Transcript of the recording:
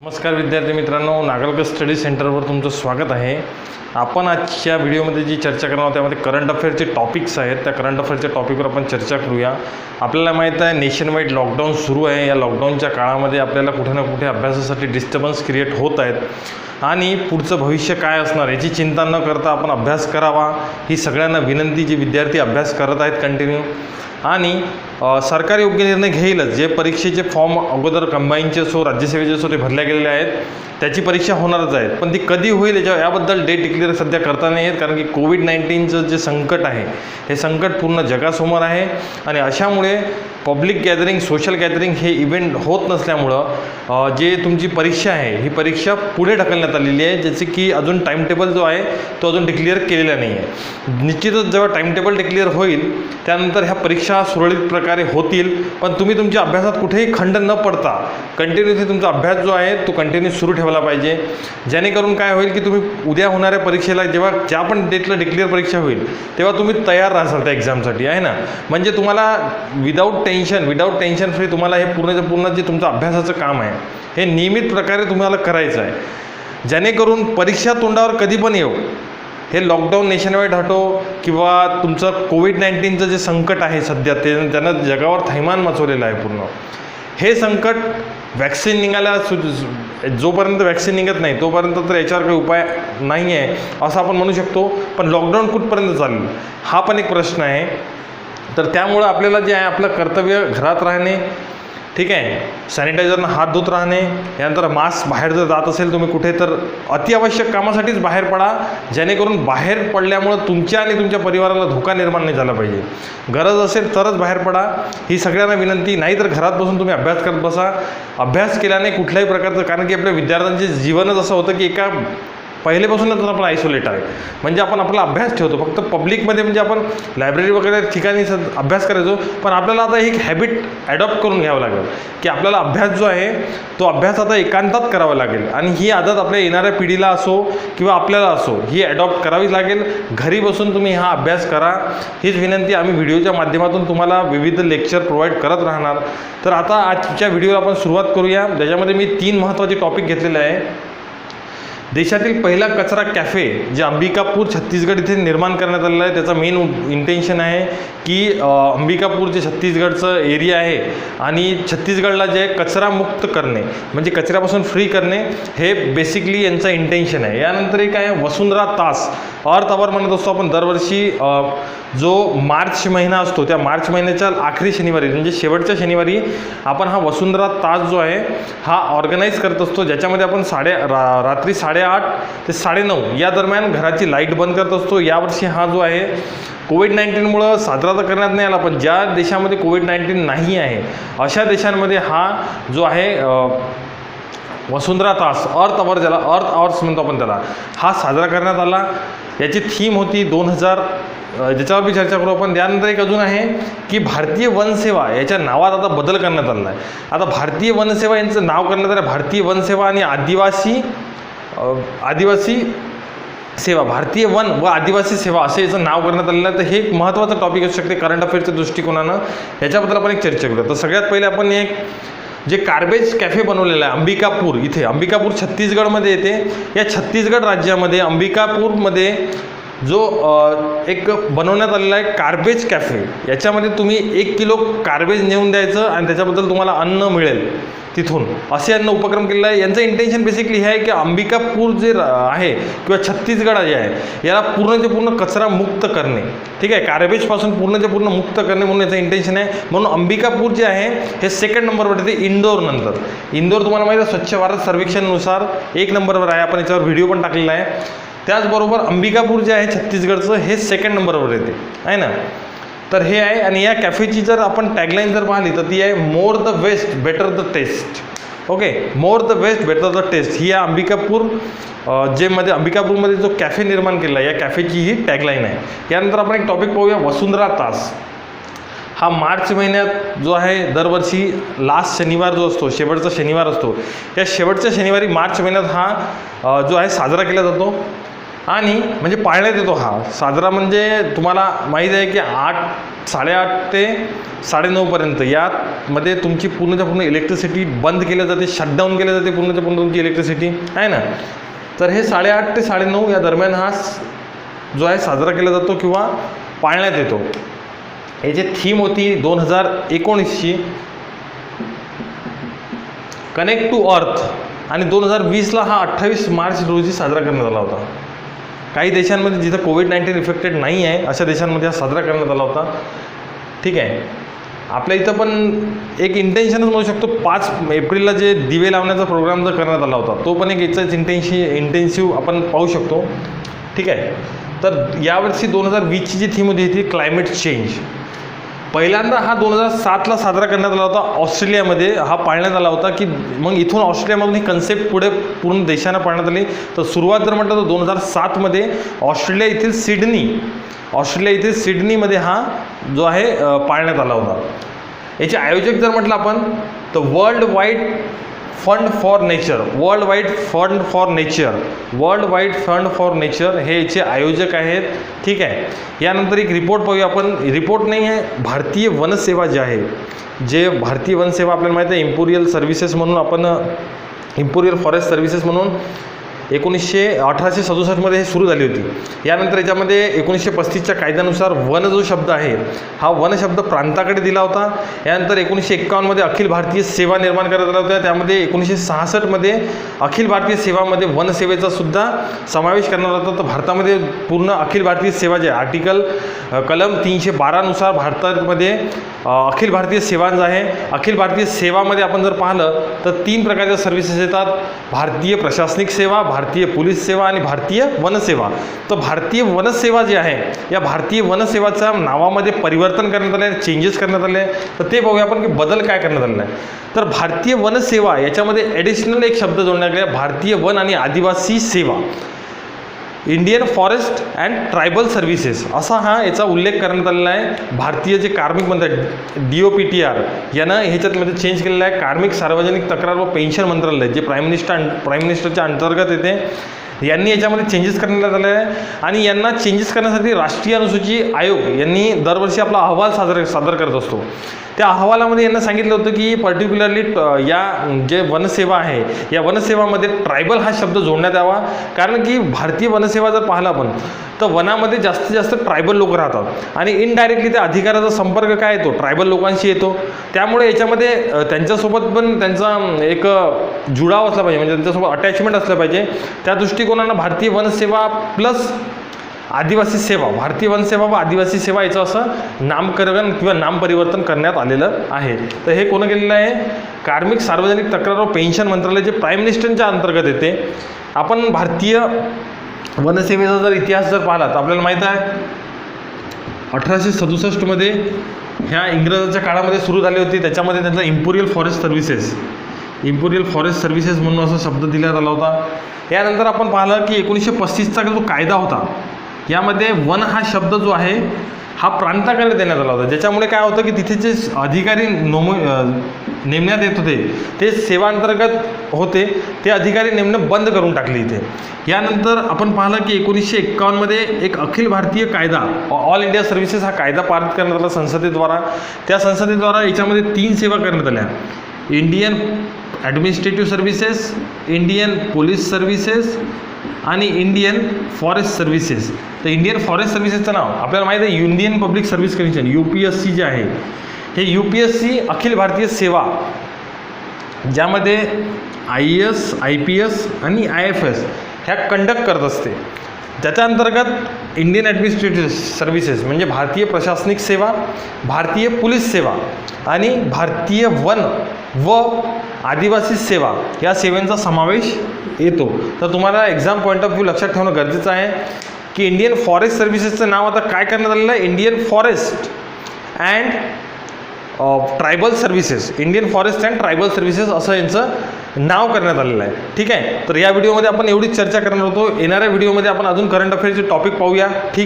नमस्कार विद्यार्थी मित्रांनो, नागलकर स्टडी सेंटरवर तुमचं स्वागत आहे। आपण आजच्या व्हिडिओमध्ये जी चर्चा करणार आहोत त्यामध्ये करंट अफेअरचे टॉपिक्स आहेत। त्या करंट अफेअरच्या टॉपिकवर आपण चर्चा करूया। आपल्याला माहीत आहे नेशन वाईड लॉकडाऊन सुरू आहे। या लॉकडाऊनच्या काळामध्ये आपल्याला कुठे ना कुठे अभ्यासासाठी डिस्टर्बन्स क्रिएट होत आहेत आणि पुढचं भविष्य काय असणार याची चिंता न करता आपण अभ्यास करावा ही सगळ्यांना विनंती। जे विद्यार्थी अभ्यास करत आहेत कंटिन्यू आणि सरकार योग्य निर्णय घेईलच। जे परीक्षेचे फॉर्म अगोदर कंबाईनचे असो राज्यसेवेचे असो ते भरल्या गेलेले आहेत, त्याची परीक्षा होणारच आहेत, पण ती कधी होईल याबद्दल डेट डिक्लेअर सध्या करता नाही येत, कारण की कोविड-19चं जे संकट आहे हे संकट पूर्ण जगासमोर आहे आणि अशामुळे पब्लिक गॅदरिंग सोशल गॅदरिंग हे इव्हेंट होत नसल्यामुळं जे तुमची परीक्षा आहे ही परीक्षा पुढे ढकलण्यात आलेली आहे, ज्याचे की अजून टाइम टेबल जो आहे तो अजून डिक्लेअर केलेला नाही आहे। निश्चितच जेव्हा टाइम टेबल डिक्लेअर होईल त्यानंतर ह्या परीक्षा सुरळीत प्रकारे होतील, पण तुम्ही तुमच्या अभ्यासात कुठेही खंड न पडता कंटिन्युअसली तुमचा अभ्यास जो आहे तो कंटिन्यू सुरू ठेवला पाहिजे। जेणेकरून काय होईल की तुम्ही उद्या होणाऱ्या परीक्षेला जेव्हा ज्या पण डेटला डिक्लेअर परीक्षा होईल तेव्हा तुम्ही तयार राहाल त्या एक्झामसाठी, आहे ना। म्हणजे तुम्हाला विदाऊट टेन्शन फ्री तुम्हाला हे पूर्ण जे तुमचं अभ्यासाचं काम आहे हे नियमित प्रकारे तुम्हाला करायचं आहे, जेणेकरून परीक्षा तोंडावर कधी पण येऊ हे लॉकडाऊन नेशनवाईड हटो किंवा तुमचं कोविड-19चं जे संकट आहे सध्या त्यानं जगावर थैमान मचवलेलं आहे पूर्ण। हे संकट वॅक्सिन निघायला जोपर्यंत वॅक्सिन निघत नाही तोपर्यंत तर याच्यावर काही उपाय नाही आहे असं आपण म्हणू शकतो, पण लॉकडाऊन कुठपर्यंत चालेल हा पण एक प्रश्न आहे। तर त्यामुळं आपल्याला जे आहे आपलं कर्तव्य घरात राहणे, ठीक आहे, सॅनिटायझरनं हात धुत राहणे, यानंतर मास्क बाहेर जर जात असेल तुम्ही कुठे तर अतिआवश्यक कामासाठीच बाहेर पडा, जेणेकरून बाहेर पडल्यामुळं तुमच्या आणि तुमच्या परिवाराला धोका निर्माण नाही झाला पाहिजे। गरज असेल तरच बाहेर पडा ही सगळ्यांना विनंती, नाही तर घरात बसून तुम्ही अभ्यास करत बसा। अभ्यास केल्याने कुठल्याही प्रकारचं, कारण की आपल्या विद्यार्थ्यांचे जीवनच असं होतं की एका पहिलेपासूनच आपण आयसोलेट आहे, म्हणजे आपण आपला अभ्यास ठेवतो फक्त पब्लिकमध्ये, म्हणजे आपण लायब्ररी वगैरे ठिकाणी अभ्यास करायचो, पण आपल्याला आता एक हॅबिट ॲडॉप्ट करून घ्यावं लागेल की आपल्याला अभ्यास जो आहे तो अभ्यास आता एकांतात करावा लागेल आणि ही आदत आपल्या येणाऱ्या पिढीला असो किंवा आपल्याला असो ही ॲडॉप्ट करावीच लागेल। घरी बसून तुम्ही हा अभ्यास करा हीच विनंती आम्ही व्हिडिओच्या माध्यमातून तुम्हाला विविध लेक्चर प्रोव्हाइड करत राहणार। तर आता आजच्या व्हिडिओला आपण सुरुवात करूया, ज्याच्यामध्ये मी 3 महत्त्वाचे टॉपिक घेतलेले आहे। देशातील पहिला कचरा कॅफे जे अंबिकापूर छत्तीसगड इथे निर्माण करण्यात आलेला आहे, त्याचा मेन इंटेन्शन आहे की अंबिकापूर जे छत्तीसगडचं एरिया आहे आणि छत्तीसगडला जे कचरा मुक्त करणे, म्हणजे कचऱ्यापासून फ्री करणे, हे बेसिकली यांचं इंटेन्शन आहे। यानंतर एक आहे वसुंधरा तास, अर्थ आवर म्हणत असतो आपण दरवर्षी। जो मार्च महिना असतो त्या मार्च महिन्याच्या आखरी शनिवारी म्हणजे शेवटच्या शनिवारी आपण हा वसुंधरा तास जो आहे हा ऑर्गनाईज करत असतो, ज्याच्यामध्ये आपण रात्री 8:30 ते 9:30 या दरम्यान घराची लाईट बंद करत असतो। यावर्षी हा जो आहे कोविड-19मुळं साजरा तर करण्यात नाही आला, पण ज्या देशामध्ये कोविड-19 नाही आहे अशा देशांमध्ये हा जो आहे वसुंधरा तास, अर्थ आवर, ज्याला अर्थ आवर्स म्हणतो आपण त्याला, हा साजरा करण्यात आला। याची थीम होती 2000, ज्याच्यावर मी चर्चा करू आपण। त्यानंतर एक अजून आहे की भारतीय वनसेवा याच्या नावात आता बदल करण्यात आला आहे। आता भारतीय वनसेवा यांचं नाव करण्यात आलं भारतीय वनसेवा आणि आदिवासी सेवा, भारतीय वन व आदिवासी सेवा असे याचं नाव करण्यात आलेलं आहे। तर हे एक महत्त्वाचं टॉपिक असू शकते करंट अफेअरच्या दृष्टिकोनानं, याच्याबद्दल आपण एक चर्चा करूया। तर सगळ्यात पहिले आपण एक जे गार्बेज कॅफे बनवलेलं आहे अंबिकापूर इथे, अंबिकापूर छत्तीसगडमध्ये येते। या छत्तीसगड राज्यामध्ये अंबिकापूरमध्ये जो एक बनवण्यात आलेला आहे गार्बेज कॅफे, याच्यामध्ये तुम्ही 1 किलो गार्बेज नेऊन द्यायचं आणि त्याच्याबद्दल तुम्हाला अन्न मिळेल तिथून, असे यांना उपक्रम केलेला आहे। यांचं इंटेन्शन बेसिकली हे आहे की अंबिकापूर जे आहे किंवा छत्तीसगड जे आहे याला पूर्णचे पूर्ण कचरा मुक्त करणे, ठीक आहे, गार्बेजपासून पूर्णचे पूर्ण मुक्त करणे म्हणून याचं इंटेन्शन आहे। म्हणून अंबिकापूर जे आहे हे 2nd नंबरवर येते इंदोर नंतर। इंदोर तुम्हाला माहिती आहे स्वच्छ भारत सर्वेक्षणानुसार 1 नंबरवर आहे, आपण याच्यावर व्हिडिओ पण टाकलेला आहे। त्याचबरोबर अंबिकापूर जे आहे छत्तीसगडचं हे 2nd नंबरवर येते, आहे ना। तर हे आहे आणि या कॅफेची जर आपण टॅगलाईन जर पाहिली तर ती आहे more the waste better the taste. Okay, more the waste better the taste ही या अंबिकापूर अंबिकापूरमध्ये जो कॅफे निर्माण केला आहे या कॅफेची ही टॅगलाईन आहे। यानंतर आपण एक टॉपिक पाहूया वसुंधरा तास। हा मार्च महिन्यात जो आहे दरवर्षी लास्ट शनिवार जो असतो, शेवटचा शनिवार असतो, या शेवटच्या शनिवारी मार्च महिन्यात हा जो आहे साजरा केला जातो आणि म्हणजे पाळण्यात येतो। हा साजरा म्हणजे तुम्हाला माहीत आहे की 8 8:30 ते 9:30पर्यंत यामध्ये तुमची पूर्णच्या पूर्ण इलेक्ट्रिसिटी बंद केली जाते, शटडाऊन केली जाते पूर्णच्या पूर्ण तुमची इलेक्ट्रिसिटी आहे ना. तर हे 8:30 ते 9:30 या दरम्यान हा जो आहे साजरा केला जातो किंवा पाळण्यात येतो. याची थीम होती 2019ची कनेक्ट टू अर्थ आणि 2020ला हा 28 मार्च रोजी साजरा करण्यात आला होता. काही देशांमध्ये जिथं कोविड-19 इफेक्टेड नाही आहे अशा देशांमध्ये हा साजरा करण्यात आला होता. ठीक आहे. आपल्या इथं पण एक इंटेन्शनच म्हणू शकतो 5 एप्रिलला जे दिवे लावण्याचा प्रोग्राम जर करण्यात आला होता तो पण एक याचाच इंटेन्सिव्ह आपण पाहू शकतो. ठीक आहे. तर यावर्षी 2020ची जी थीम होती ती क्लायमेट चेंज. पहिल्यांदा हा 2007ला साजरा करण्यात आला होता ऑस्ट्रेलियामध्ये, हा पाळण्यात आला होता की मग इथून ऑस्ट्रेलियामधून ही कन्सेप्ट पुढे पूर्ण देशांना पाळण्यात आली. तर सुरुवात जर म्हटलं तर 2007मध्ये ऑस्ट्रेलिया येथील सिडनीमध्ये हा जो आहे पाळण्यात आला होता. याचे आयोजक जर म्हटलं आपण तर world wide fund for nature हे याचे आयोजक आहेत. ठीक आहे. यानंतर एक रिपोर्ट पाहूया आपण. रिपोर्ट नाही आहे, भारतीय वनसेवा जे आहे, जे भारतीय वनसेवा आपल्याला माहिती आहे इम्पोरियल फॉरेस्ट सर्व्हिसेस म्हणून 1867मध्ये हे सुरू झाली होती. यानंतर याच्यामध्ये 1935च्या कायद्यानुसार वन जो शब्द आहे हा वन शब्द प्रांताकडे दिला होता. यानंतर 1951मध्ये अखिल भारतीय सेवा निर्माण करण्यात आल्या होत्या. त्यामध्ये 1966मध्ये अखिल भारतीय सेवामध्ये वनसेवेचा सुद्धा समावेश करण्यात आला होता. तर भारतामध्ये पूर्ण अखिल भारतीय सेवा जे कलम 312नुसार भारतामध्ये अखिल भारतीय सेवा जे आहे, अखिल भारतीय सेवामध्ये आपण जर पाहिलं तर 3 प्रकारच्या सर्व्हिसेस येतात. भारतीय प्रशासनिक सेवा, भारतीय पोलीस सेवा आणि भारतीय वनसेवा. तर भारतीय वनसेवा जी आहे या भारतीय वनसेवाच्या नावामध्ये परिवर्तन करण्यात आले, चेंजेस करण्यात आले. तर ते बघूया आपण की बदल काय करण्यात आलेला आहे. तर भारतीय वनसेवा याच्यामध्ये ॲडिशनल एक शब्द जोडण्यात आला, भारतीय वन आणि आदिवासी सेवा, Indian forest and tribal services असा हा याचा उल्लेख करण्यात आलेला आहे. भारतीय जे कार्मिक मंत्रालय DOPTR यानं ह्याच्यामध्ये चेंज केलेलं आहे. कार्मिक सार्वजनिक तक्रार व पेन्शन मंत्रालय जे प्राईम मिनिस्टरच्या अंतर्गत येते, यांनी याच्यामध्ये चेंजेस करण्यात आले आहे. आणि यांना चेंजेस करण्यासाठी राष्ट्रीय अनुसूची आयोग यांनी दरवर्षी आपला अहवाल सादर करत असतो. त्या अहवालामध्ये यांना सांगितलं होतं की पर्टिक्युलरली या जे वनसेवा आहे या वनसेवामध्ये ट्रायबल हा शब्द जोडण्यात यावा. कारण की भारतीय वनसेवा जर पाहिला आपण तर वनामध्ये जास्तीत जास्त ट्रायबल लोक राहतात आणि इनडायरेक्टली त्या अधिकाराचा संपर्क काय येतो, ट्रायबल लोकांशी येतो. त्यामुळे याच्यामध्ये त्यांच्यासोबत पण त्यांचा एक जुडाव असला पाहिजे, म्हणजे त्यांच्यासोबत अटॅचमेंट असलं पाहिजे. त्या दृष्टिकोनानं भारतीय वनसेवा प्लस आदिवासी सेवा, भारतीय वनसेवा व आदिवासी सेवा याचं असं नामकरण किंवा नाम परिवर्तन करण्यात आलेलं आहे. तर हे कोण केलेलं आहे, कार्मिक सार्वजनिक तक्रार व पेन्शन मंत्रालय जे प्राईम मिनिस्टरच्या अंतर्गत येते. आपण भारतीय वनसेवेचा जर इतिहास जर पाहिला तर आपल्याला माहीत आहे 1867मध्ये ह्या इंग्रजांच्या काळामध्ये सुरू झाली होती. त्याच्यामध्ये त्यांचा इम्पोरियल फॉरेस्ट सर्व्हिसेस म्हणून असा शब्द दिला आला होता. यानंतर आपण पाहिलं की 1935चा जो कायदा होता यामध्ये वन हा शब्द जो आहे हा प्रांताकडे देण्यात आला होता. ज्याच्यामुळे काय होतं की तिथे जे अधिकारी नेमण्यात येत होते ते सेवांतर्गत होते, ते अधिकारी नेमणं बंद करून टाकले इथे. यानंतर आपण पाहिलं की 1951मध्ये एक अखिल भारतीय कायदा ऑल इंडिया सर्व्हिसेस हा कायदा पारित करण्यात आला संसदेद्वारा. त्या संसदेद्वारा याच्यामध्ये 3 सेवा करण्यात आल्या, Indian administrative services, Indian police services आणि इंडियन फॉरेस्ट सर्व्हिसेस. तर इंडियन फॉरेस्ट सर्व्हिसेसचं नाव आपल्याला माहीत आहे union public service commission UPSC जे आहे, हे UPSC अखिल भारतीय सेवा ज्यामध्ये IAS, IPS आणि IFS ह्या कंडक्ट करत असते. त्याच्या अंतर्गत इंडियन ॲडमिनिस्ट्रेटिव्ह सर्व्हिसेस म्हणजे भारतीय प्रशासनिक सेवा, भारतीय पोलीस सेवा आणि भारतीय वन व आदिवासी सेवा या सेवांचा समावेश येतो. तर तुम्हाला एक्झाम पॉईंट ऑफ व्ह्यू लक्षात ठेवणं गरजेचं आहे की इंडियन फॉरेस्ट सर्व्हिसेसचं नाव आता काय करण्यात आलेलं आहे, Indian forest and tribal services, Indian forest and tribal services असं यांचं नाव करण्यात आलेलं आहे. ठीक आहे. तर या व्हिडिओमध्ये आपण एवढीच चर्चा करणार होतो. येणाऱ्या व्हिडिओमध्ये आपण अजून करंट अफेअर्सचे टॉपिक पाहूया. ठीक आहे.